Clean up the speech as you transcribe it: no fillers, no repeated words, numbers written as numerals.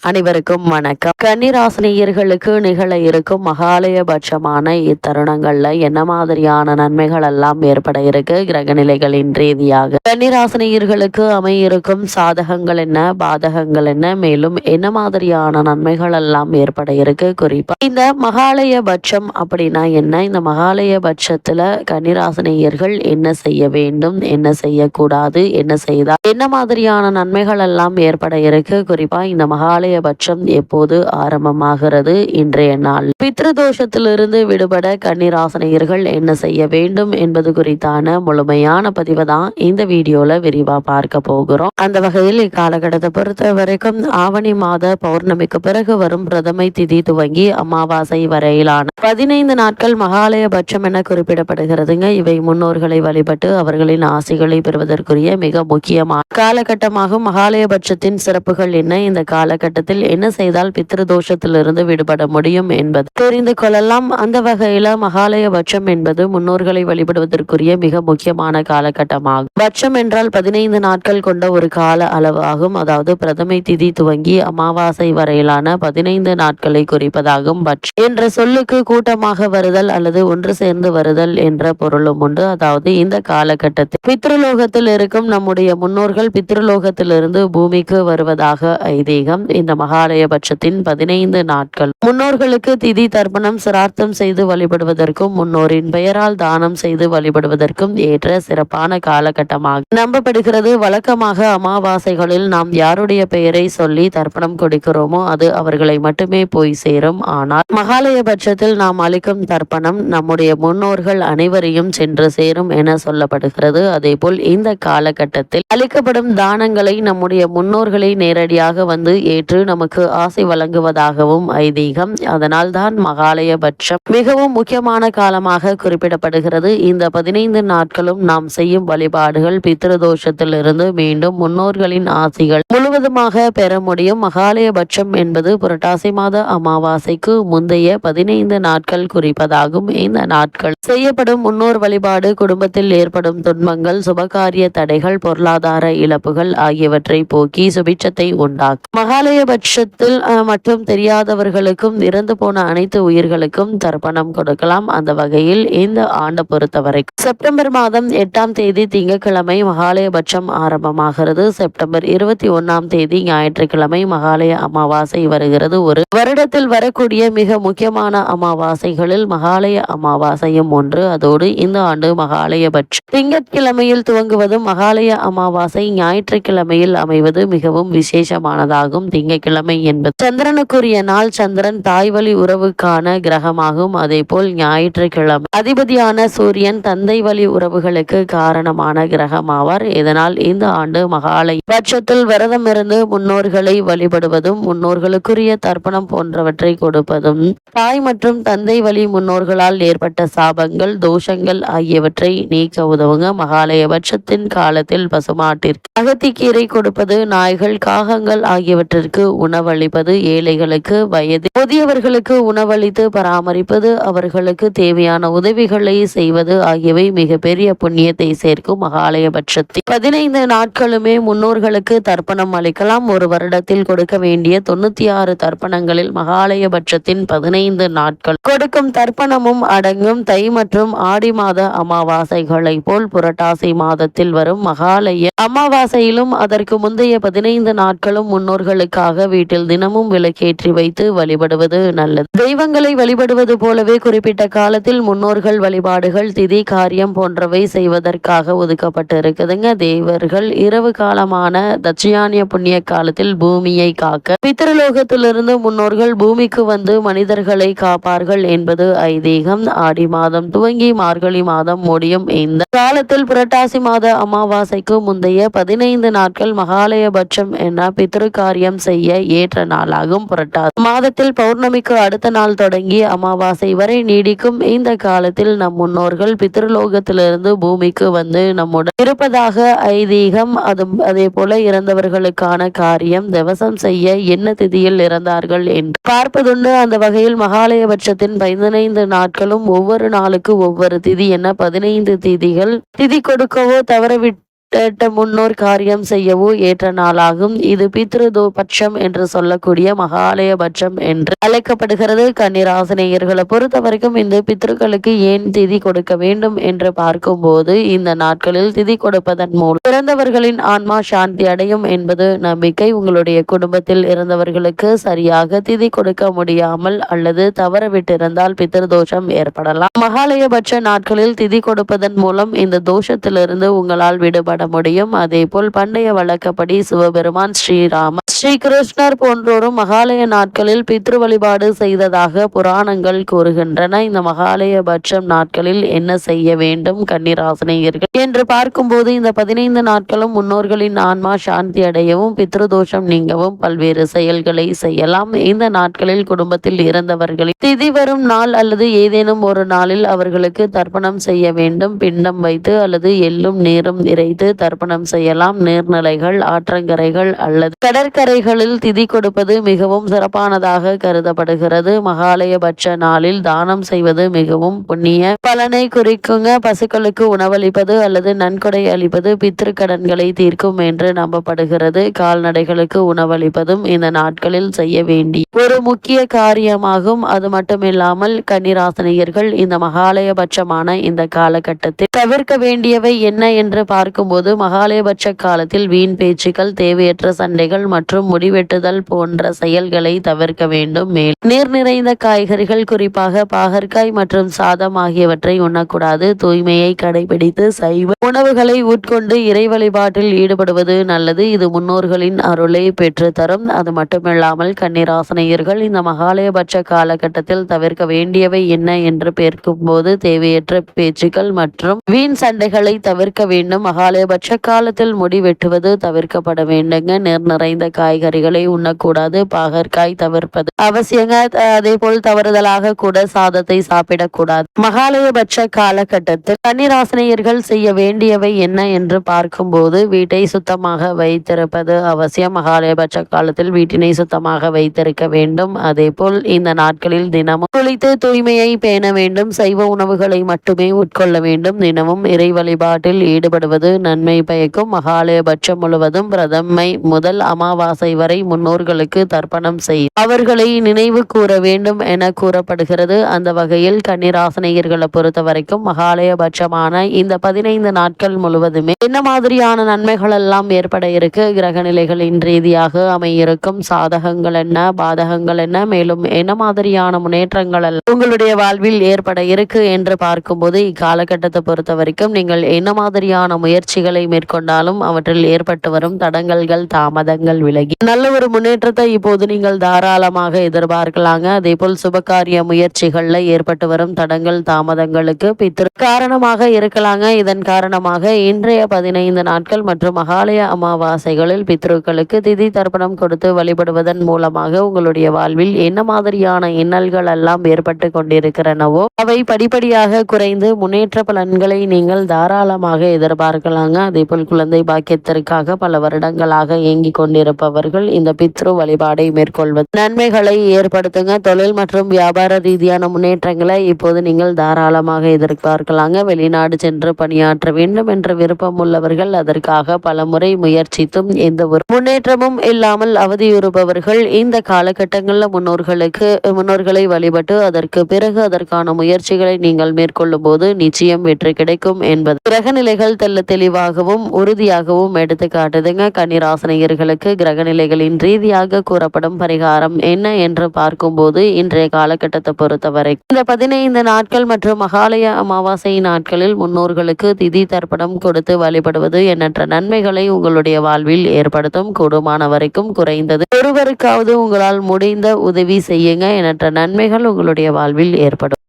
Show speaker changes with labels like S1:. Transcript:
S1: அனைவருக்கும் வணக்கம். கன்னிராசினியர்களுக்கு நிகழ இருக்கும் மகாலயபட்சமான இத்தருணங்கள்ல என்ன மாதிரியான நன்மைகள் எல்லாம் ஏற்பட இருக்கு கிரகநிலைகளின் ரீதியாக கன்னிராசினியர்களுக்கு அமையிருக்கும் சாதகங்கள் என்ன, பாதகங்கள் என்ன, மேலும் என்ன மாதிரியான நன்மைகள் எல்லாம் ஏற்பட இருக்கு. குறிப்பா இந்த மகாலயபட்சம் அப்படின்னா என்ன, இந்த மகாலயபட்சத்துல கன்னிராசினியர்கள் என்ன செய்ய வேண்டும், என்ன செய்யக்கூடாது, என்ன செய்தால் என்ன மாதிரியான நன்மைகள் எல்லாம் ஏற்பட இருக்கு. குறிப்பா இந்த மகாலயபட்சம் எப்போது ஆரம்பமாகிறது, இன்றைய நாள் பித்ருதோஷத்திலிருந்து விடுபட கன்னிராசினியர்கள் என்ன செய்ய வேண்டும் என்பது குறித்தான முழுமையான பதிவை தான் இந்த வீடியோல விரிவா பார்க்க போகிறோம். அந்த வகையில் இக்காலகட்டத்தை பொறுத்த வரைக்கும் ஆவணி மாத பௌர்ணமிக்கு பிறகு வரும் பிரதமை திதி துவங்கி அமாவாசை வரையிலான 15 நாட்கள் மகாலயபட்சம் என குறிப்பிடப்படுகிறதுங்க. இவை முன்னோர்களை வழிபட்டு அவர்களின் ஆசைகளை பெறுவதற்குரிய மிக முக்கியமான காலகட்டமாகும். மகாலயபட்சத்தின் சிறப்புகள் என்ன, இந்த காலகட்டத்தில் என்ன செய்தால் பித்ருதோஷத்திலிருந்து விடுபட முடியும் என்பது தெரிந்து கொள்ளலாம். அந்த வகையில மகாலயபட்சம் என்பது முன்னோர்களை வழிபடுவதற்குரிய மிக முக்கியமான காலகட்டமாகும். பட்சம் என்றால் 15 நாட்கள் கொண்ட ஒரு கால அளவு ஆகும். அதாவது பிரதமை திதி துவங்கி அமாவாசை வரையிலான 15 நாட்களை குறிப்பதாகும். பட்சம் என்ற சொல்லுக்கு கூட்டமாக வருதல் அல்லது ஒன்று சேர்ந்து வருதல் என்ற பொருளும் உண்டு. அதாவது இந்த காலகட்டத்தில் பித்ருலோகத்தில் இருக்கும் நம்முடைய முன்னோர்கள் பித்ருலோகத்திலிருந்து பூமிக்கு வருவதாக ஐதீகம். இந்த மகாலயபட்சத்தின் 15 நாட்கள் முன்னோர்களுக்கு திதி தர்ப்பணம் சிரார்த்தம் செய்து வழிபடுவதற்கும் முன்னோரின் பெயரால் தானம் செய்து வழிபடுவதற்கும் ஏற்ற சிறப்பான காலகட்டமாக நம்பப்படுகிறது. வழக்கமாக அமாவாசைகளில் நாம் யாருடைய பெயரை சொல்லி தர்ப்பணம் கொடுக்கிறோமோ அது அவர்களை மட்டுமே போய் சேரும். ஆனால் மகாலயபட்சத்தில் நாம் அளிக்கும் தர்ப்பணம் நம்முடைய முன்னோர்கள் அனைவரையும் சென்று சேரும் என சொல்லப்படுகிறது. அதேபோல் இந்த காலகட்டத்தில் அளிக்கப்படும் தானங்களை நம்முடைய முன்னோர்களை நேரடியாக வந்து ஏற்று நமக்கு ஆசை வழங்குவதாகவும் ஐதீகம். அதனால் தான் மகாலயபட்சம் மிகவும் முக்கியமான காலமாக குறிப்பிடப்படுகிறது. இந்த 15 நாட்களும் நாம் செய்யும் வழிபாடுகள் பித்ருதோஷத்திலிருந்து மீண்டும் முன்னோர்களின் ஆசைகள் முழுவதுமாக பெற முடியும். மகாலயபட்சம் என்பது புரட்டாசி மாத அமாவாசைக்கு முந்தைய 15 நாட்கள் குறிப்பதாகும். இந்த நாட்கள் செய்யப்படும் முன்னோர் வழிபாடு குடும்பத்தில் ஏற்படும் துன்பங்கள், சுபகாரிய தடைகள், பொருளாதார இழப்புகள் ஆகியவற்றை போக்கி சுபிட்சத்தை உண்டாக்கும். மகாலயபட்சத்தில் மற்றும் தெரியாதவர்களுக்கும் இறந்து போன அனைத்து உயிர்களுக்கும் தர்ப்பணம் கொடுக்கலாம். அந்த வகையில் இந்த ஆண்டு பொறுத்தவரை செப்டம்பர் மாதம் 8ஆம் தேதி திங்கட்கிழமை மகாலயபட்சம் ஆரம்பமாகிறது. செப்டம்பர் 21ஆம் தேதி ஞாயிற்றுக்கிழமை மகாலய அமாவாசை வருகிறது. ஒரு வருடத்தில் வரக்கூடிய மிக முக்கியமான அமாவாசைகளில் மகாலய அமாவாசையும் ஒன்று. அதோடு இந்த ஆண்டு மகாலயபட்சம் திங்கட்கிழமையில் துவங்குவதும் மகாலய அமாவாசை ஞாயிற்றுக்கிழமையில் அமைவது மிகவும் விசேஷமானதாகும். திங்கட்கிழமை என்பது சந்திரனுக்குரிய நாள். சந்திரன் தாய்வழி உறவுக்கான கிரகமாகும். அதே போல் ஞாயிற்றுக்கிழமை அதிபதியான சூரியன் தந்தை வழி உறவுகளுக்கு காரணமான கிரகமாவார். இதனால் இந்த ஆண்டு மகாலய பட்சத்தில் விரதம் இருந்து முன்னோர்களை வழிபடுவதும் முன்னோர்களுக்குரிய தர்ப்பணம் போன்றவற்றை கொடுப்பதும் தாய் மற்றும் தந்தை வழி முன்னோர்களால் ஏற்பட்ட சாபங்கள், தோஷங்கள் ஆகியவற்றை நீக்க உதவுங்க. மகாலயபட்சத்தின் காலத்தில் பசுமாட்டிற்கு அகத்திக்கீரை கொடுப்பது, நாய்கள், காகங்கள் ஆகியவற்றிற்கு உணவளிப்பது, ஏழைகளுக்கு வயது முதியவர்களுக்கு உணவளித்து பராமரிப்பது, அவர்களுக்கு தேவையான உதவிகளை செய்வது ஆகியவை மிகப்பெரிய புண்ணியத்தை சேர்க்கும். மகாலயபட்சத்தில் 15 நாட்களுமே முன்னோர்களுக்கு தர்ப்பணம் அளிக்கலாம். ஒரு வருடத்தில் கொடுக்க வேண்டிய 96 தர்ப்பணங்களில் மகாலயபட்சத்தின் 15 நாட்கள் கொடுக்கும் தர்ப்பணமும் அடங்கும். தை மற்றும் ஆடி மாத அமாவாசைகளை போல் புரட்டாசி மாதத்தில் வரும் மகாலய அமாவாசையிலும் அதற்கு முந்தைய 15 நாட்களும் முன்னோர்களுக்காக வீட்டில் தினமும் விளக்கேற்றி வைத்து வழிபடுவது நல்லது. தெய்வங்களை வழிபடுவது போலவே குறிப்பிட்ட காலத்தில் முன்னோர்கள் வழிபாடுகள், திதி, காரியம் போன்றவை செய்வதற்காக ஒதுக்கப்பட்டு இருக்குதுங்க. தேவர்கள் இரவு காலமான தட்சியானிய புண்ணிய காலத்தில் பூமியை காக்க பித்ருலோகத்திலிருந்து முன்னோர்கள் பூமிக்கு வந்து மனிதர்களை காப்பார்கள் என்பது ஐதீகம். ஆடி மாதம் துவங்கி மார்கழி மாதம் முடியும் இந்த காலத்தில் புரட்டாசி மாத அமாவாசைக்கு முந்தைய 15 நாட்கள் மகாலயபட்சம் என பித்ரு காரியம் செய்ய ஏற்ற நாளாகும். புரட்டாசி மாதத்தில் பௌர்ணமிக்கு அடுத்த நாள் தொடங்கி அமாவாசை வரை நீடிக்கும் இந்த காலத்தில் நம் முன்னோர்கள் பித்ருலோகத்திலிருந்து பூமிக்கு வந்து நம்முடன் இருப்பதாக ஐதீகம். அதே போல இறந்தவர்களுக்கான காரியம் திவசம் செய்ய என்ன திதியில் இறந்தார்கள் என்று பார்ப்பதுண்டு. அந்த வகையில் மகாலயபட்சத்தின் 15 நாட்களும் ஒவ்வொரு நாளுக்கு ஒவ்வொரு திதி என 15 திதிகள் திதி கொடுக்கவோ தவறவிட்டு கேட்ட முன்னோர் காரியம் செய்யவோ ஏற்ற நாளாகும். இது பித்ருதோபட்சம் என்று சொல்லக்கூடிய மகாலய பட்சம் என்று அழைக்கப்படுகிறது. கன்னிராசினியர்களை பொறுத்த வரைக்கும் இந்த பித்ருக்களுக்கு ஏன் திதி கொடுக்க வேண்டும் என்று பார்க்கும்போது, இந்த நாட்களில் திதி கொடுப்பதன் மூலம் பிறந்தவர்களின் ஆன்மா சாந்தி அடையும் என்பது நம்பிக்கை. உங்களுடைய குடும்பத்தில் இருந்தவர்களுக்கு சரியாக திதி கொடுக்க முடியாமல் அல்லது தவறவிட்டிருந்தால் பித்ருதோஷம் ஏற்படலாம். மகாலயபட்ச நாட்களில் திதி கொடுப்பதன் மூலம் இந்த தோஷத்திலிருந்து உங்களால் விடுபட முடியும். அதே போல் பண்டைய வழக்கப்படி சிவபெருமான், ஸ்ரீராமர், ஸ்ரீ கிருஷ்ணர் போன்றோரும் மகாலய நாட்களில் பித்ரு வழிபாடு செய்ததாக புராணங்கள் கூறுகின்றன. இந்த மகாலயபட்சம் நாட்களில் என்ன செய்ய வேண்டும் கன்னிராசினியர்கள் என்று பார்க்கும்போது, இந்த 15 நாட்களும் முன்னோர்களின் ஆன்மா சாந்தி அடையவும் பித்ருதோஷம் நீங்கவும் பல்வேறு செயல்களை செய்யலாம். இந்த நாட்களில் குடும்பத்தில் இருந்தவர்களின் திதி வரும் நாள் அல்லது ஏதேனும் ஒரு நாளில் அவர்களுக்கு தர்ப்பணம் செய்ய வேண்டும். பிண்டம் வைத்து அல்லது எள்ளும் நீரும் இறைத்து தர்ப்பணம் செய்யலாம். நீர்நிலைகள், ஆற்றங்கரைகள் அல்லது கடற்கரைகளில் திதி கொடுப்பது மிகவும் சிறப்பானதாக கருதப்படுகிறது. மகாலயபட்ச நாளில் தானம் செய்வது மிகவும் புண்ணிய பலனை குறிக்குங்க. பசுக்களுக்கு உணவளிப்பது அல்லது நன்கொடை அளிப்பது பித்ரு கடன்களை தீர்க்கும் என்று நம்பப்படுகிறது. கால்நடைகளுக்கு உணவளிப்பதும் இந்த நாட்களில் செய்ய வேண்டிய ஒரு முக்கிய காரியமாகும். அது மட்டுமில்லாமல் கன்னிராசினியர்கள் இந்த மகாலயபட்சமான இந்த காலகட்டத்தில் தவிர்க்க வேண்டியவை என்ன என்று பார்க்கும்போது, மகாலயபட்ச காலத்தில் வீண் பேச்சுக்கள், தேவையற்ற சண்டைகள் மற்றும் முடிவெட்டுதல் போன்ற செயல்களை தவிர்க்க வேண்டும். மேலும் நீர் நிறைந்த காய்கறிகள், குறிப்பாக பாகற்காய் மற்றும் சாதம் ஆகியவற்றை உண்ணக்கூடாது. தூய்மையை கடைபிடித்து சைவ உணவுகளை உட்கொண்டு இறை வழிபாட்டில் ஈடுபடுவது நல்லது. இது முன்னோர்களின் அருளை பெற்றுத்தரும். அது மட்டுமில்லாமல் கன்னிராசினியர்கள் இந்த மகாலயபட்ச காலகட்டத்தில் தவிர்க்க வேண்டியவை என்ன என்று பேர்க்கும்போது, தேவையற்ற பேச்சுக்கள் மற்றும் வீண் சண்டைகளை தவிர்க்க வேண்டும். மகாலயபட்ச காலத்தில் முடி வெட்டுவது தவிர்க்கப்பட வேண்டுங்க. நீர் நிறைந்த காய்கறிகளை உண்ணக்கூடாது. பாகற்காய் தவிர்ப்பது அவசியங்க. அதே போல் தவறுதலாக கூட சாதத்தை சாப்பிடக்கூடாது. மகாலயபட்ச காலகட்டத்தில் கன்னிராசினியர்கள் செய்ய வேண்டியவை என்ன என்று பார்க்கும்போது, வீட்டை சுத்தமாக வைத்திருப்பது அவசியம். மகாலயபட்ச காலத்தில் வீட்டினை சுத்தமாக வைத்திருக்க வேண்டும். அதே போல் இந்த நாட்களில் தினமும் குளித்து தூய்மையை பேண வேண்டும். சைவ உணவுகளை மட்டுமே உட்கொள்ள வேண்டும். தினமும் இறை வழிபாட்டில் ஈடுபடுவது நன்மை பயக்கும். மகாலயபட்சம் முழுவதும் பிரதமை முதல் அமாவாசை வரை முன்னோர்களுக்கு தர்ப்பணம் செய்யும் அவர்களை நினைவு கூற வேண்டும் என கூறப்படுகிறது. அந்த வகையில் கன்னிராசினியர்களை பொறுத்த வரைக்கும் மகாலயபட்சமான இந்த 15 நாட்கள் முழுவதுமே என்ன மாதிரியான நன்மைகள் எல்லாம் ஏற்பட இருக்கு, கிரக நிலைகளின் ரீதியாக அமையிருக்கும் சாதகங்கள் என்ன, பாதகங்கள் என்ன, மேலும் என்ன மாதிரியான முன்னேற்றங்கள் உங்களுடைய வாழ்வில் ஏற்பட இருக்கு என்று பார்க்கும்போது, இக்காலகட்டத்தை பொறுத்த வரைக்கும் நீங்கள் என்ன மாதிரியான முயற்சிகளை மேற்கொண்டாலும் அவற்றில் ஏற்பட்டு வரும் தடங்கல்கள், தாமதங்கள் விலகி நல்ல ஒரு முன்னேற்றத்தை இப்போது நீங்கள் தாராளமாக எதிர்பார்க்கலாங்க. அதே போல் சுபகாரிய முயற்சிகள்ல ஏற்பட்டு வரும் தடங்கள், தாமதங்களுக்கு பித்ரு காரணமாக இருக்கலாங்க. இதன் காரணமாக இன்றைய 15 நாட்கள் மற்றும் மகாலய அமாவாசைகளில் பித்ருக்களுக்கு திதி தர்ப்பணம் கொடுத்து வழிபடுவதன் மூலமாக உங்களுடைய வாழ்வில் என்ன மாதிரியான இன்னல்கள் எல்லாம் ஏற்பட்டு கொண்டிருக்கிறனவோ அவை படிப்படியாக குறைந்து முன்னேற்ற பலன்களை நீங்கள் தாராளமாக எதிர்பார்க்கலாங்க. அதே போல் குழந்தை பாக்கியத்திற்காக பல வருடங்களாக இயங்கிக் கொண்டிருப்பவர்கள் இந்த பித்ரு வழிபாடை மேற்கொள்வது நன்மைகளை ஏற்படுத்துங்க. தொழில் மற்றும் வியாபார ரீதியான முன்னேற்றங்களை இப்போது நீங்கள் தாராளமாக எதிர்பார்க்கலாங்க. வெளிநாடு சென்று பணியாற்ற வேண்டும் என்ற விருப்பம் உள்ளவர்கள் அதற்காக பல முறை முயற்சித்தும் எந்த ஒரு முன்னேற்றமும் இல்லாமல் அவதியுறுபவர்கள் இந்த காலகட்டங்களில் முன்னோர்களை வழிபட்டு அதற்கு பிறகு அதற்கான முயற்சிகளை நீங்கள் மேற்கொள்ளும் போது நிச்சயம் வெற்றி கிடைக்கும் என்பது கிரக நிலைகள் தெல்ல தெளிவாகவும் உறுதியாகவும் எடுத்து காட்டுதுங்க. கன்னிராசினியர்களுக்கு கிரக நிலைகளின் ரீதியாக கூறப்படும் பரிகாரம் என்ன என்று பார்க்கும்போது, இன்றைய காலகட்டத்தை பொறுத்தவரை இந்த 15 நாட்கள் மற்றும் மகாலய அமாவாசை நாட்களில் முன்னோர்களுக்கு திதி தர்ப்பணம் கொடுத்து வழிபடுவது எண்ணற்ற நன்மைகளை உங்களுடைய வாழ்வில் ஏற்படுத்தும். கூடுமான வரைக்கும் குறைந்தது ஒருவருக்காவது உங்களால் முடிந்த உதவி செய்யுங்க. எண்ணற்ற நன்மைகள் உங்களுடைய வாழ்வில் ஏற்படும்.